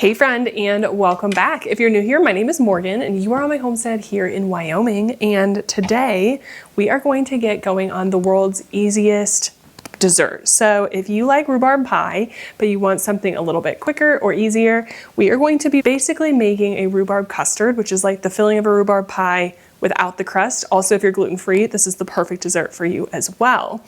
Hey friend, and welcome back. If you're new here, my name is Morgan and you are on my homestead here in Wyoming. And today we are going to get going on the world's easiest dessert. So if you like rhubarb pie, but you want something a little bit quicker or easier, we are going to be basically making a rhubarb custard, which is like the filling of a rhubarb pie without the crust. Also, if you're gluten-free, this is the perfect dessert for you as well.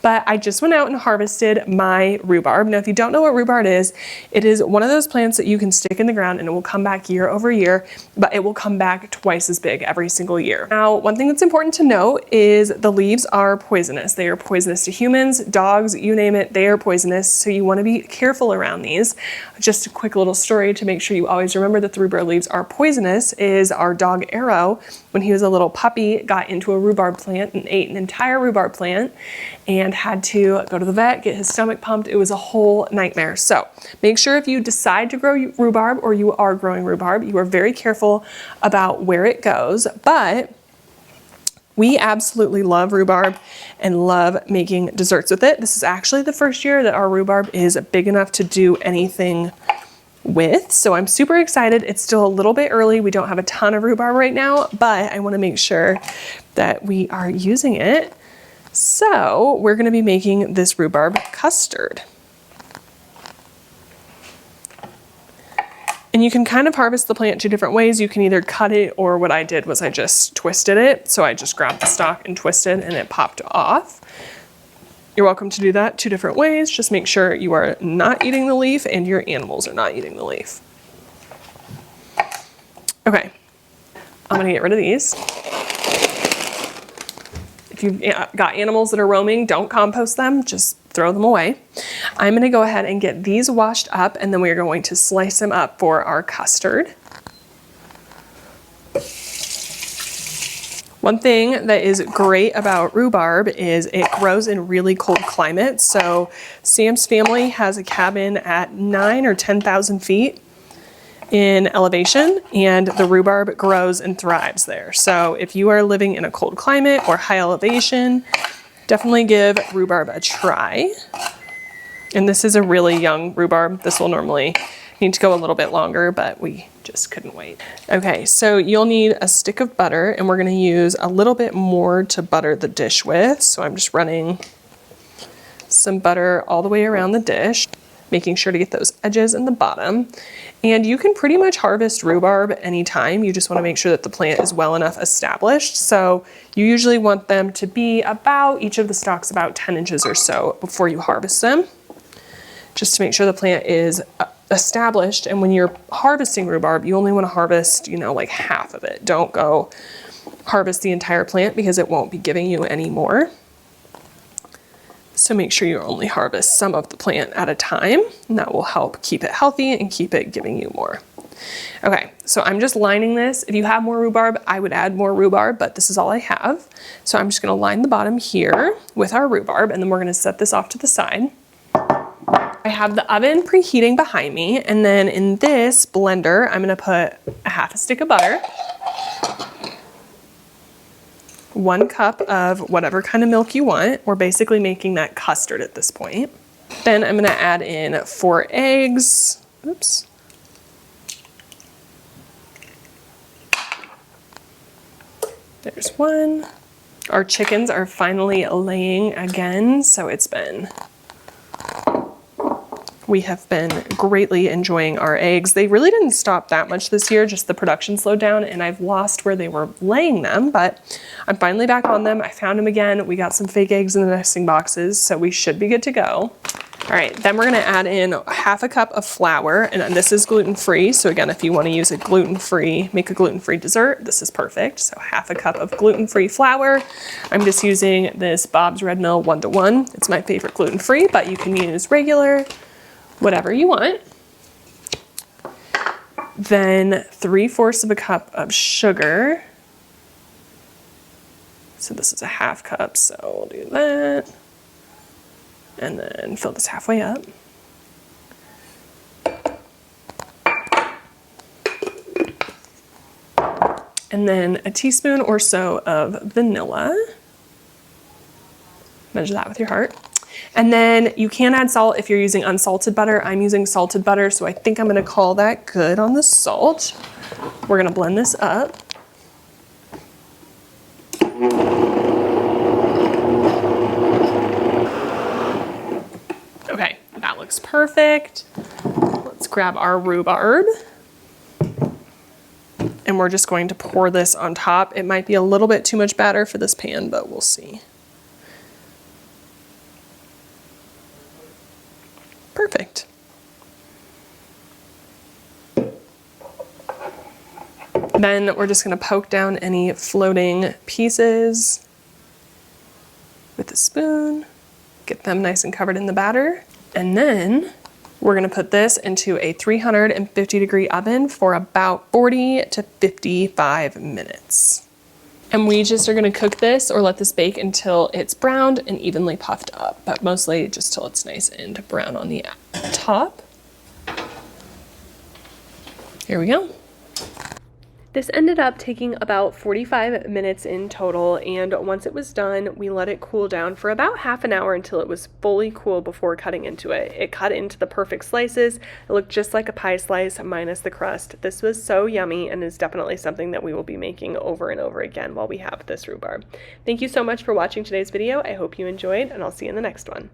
But I just went out and harvested my rhubarb. Now, if you don't know what rhubarb is, it is one of those plants that you can stick in the ground and it will come back year over year, but it will come back twice as big every single year. Now, one thing that's important to note is the leaves are poisonous. They are poisonous to humans, dogs, you name it, they are poisonous. So you want to be careful around these. Just a quick little story to make sure you always remember that the rhubarb leaves are poisonous is our dog Arrow, when he was a little puppy, got into a rhubarb plant and ate an entire rhubarb plant and had to go to the vet, get his stomach pumped. It was a whole nightmare. So make sure if you decide to grow rhubarb or you are growing rhubarb, you are very careful about where it goes. But we absolutely love rhubarb and love making desserts with it. This is actually the first year that our rhubarb is big enough to do anything with. So I'm super excited. It's still a little bit early. We don't have a ton of rhubarb right now, but I want to make sure that we are using it. So we're going to be making this rhubarb custard. And you can kind of harvest the plant two different ways. You can either cut it, or what I did was I just twisted it. So I just grabbed the stalk and twisted and it popped off. You're welcome to do that two different ways. Just make sure you are not eating the leaf and your animals are not eating the leaf. Okay, I'm gonna get rid of these. If you've got animals that are roaming, don't compost them, just throw them away. I'm gonna go ahead and get these washed up and then we're going to slice them up for our custard. One thing that is great about rhubarb is it grows in really cold climates. So Sam's family has a cabin at 9,000 or 10,000 feet in elevation, and the rhubarb grows and thrives there. So if you are living in a cold climate or high elevation, definitely give rhubarb a try. And this is a really young rhubarb. This will normally need to go a little bit longer, but we just couldn't wait. Okay, so you'll need a stick of butter, and we're gonna use a little bit more to butter the dish with. So I'm just running some butter all the way around the dish, making sure to get those edges in the bottom. And you can pretty much harvest rhubarb anytime. You just wanna make sure that the plant is well enough established. So you usually want them to be about, each of the stalks about 10 inches or so before you harvest them, just to make sure the plant is established. And when you're harvesting rhubarb, you only want to harvest, like half of it. Don't go harvest the entire plant because it won't be giving you any more. So make sure you only harvest some of the plant at a time, and that will help keep it healthy and keep it giving you more. Okay, so I'm just lining this. If you have more rhubarb, I would add more rhubarb, but this is all I have. So I'm just going to line the bottom here with our rhubarb, and then we're going to set this off to the side. I have the oven preheating behind me, and then in this blender, I'm gonna put a half a stick of butter, 1 cup of whatever kind of milk you want. We're basically making that custard at this point. Then I'm gonna add in 4 eggs. Oops. There's 1. Our chickens are finally laying again, so we have been greatly enjoying our eggs. They really didn't stop that much this year, just the production slowed down and I've lost where they were laying them, but I'm finally back on them. I found them again. We got some fake eggs in the nesting boxes, so we should be good to go. All right, then we're gonna add in half a cup of flour, and this is gluten-free. So again, if you wanna use make a gluten-free dessert, this is perfect. So half a cup of gluten-free flour. I'm just using this Bob's Red Mill 1-to-1. It's my favorite gluten-free, but you can use regular, whatever you want. Then 3/4 of a cup of sugar. So this is a half cup, so we'll do that. And then fill this halfway up. And then a teaspoon or so of vanilla. Measure that with your heart. And then you can add salt if you're using unsalted butter. I'm using salted butter, so I think I'm gonna call that good on the salt. We're gonna blend this up. Okay, that looks perfect. Let's grab our rhubarb. And we're just going to pour this on top. It might be a little bit too much batter for this pan, but we'll see. Perfect. Then we're just going to poke down any floating pieces with a spoon, get them nice and covered in the batter. And then we're going to put this into a 350-degree oven for about 40 to 55 minutes. And we just are going to cook this or let this bake until it's browned and evenly puffed up, but mostly just till it's nice and brown on the top. Here we go. This ended up taking about 45 minutes in total, and once it was done, we let it cool down for about half an hour until it was fully cool before cutting into it. It cut into the perfect slices. It looked just like a pie slice minus the crust. This was so yummy and is definitely something that we will be making over and over again while we have this rhubarb. Thank you so much for watching today's video. I hope you enjoyed, and I'll see you in the next one.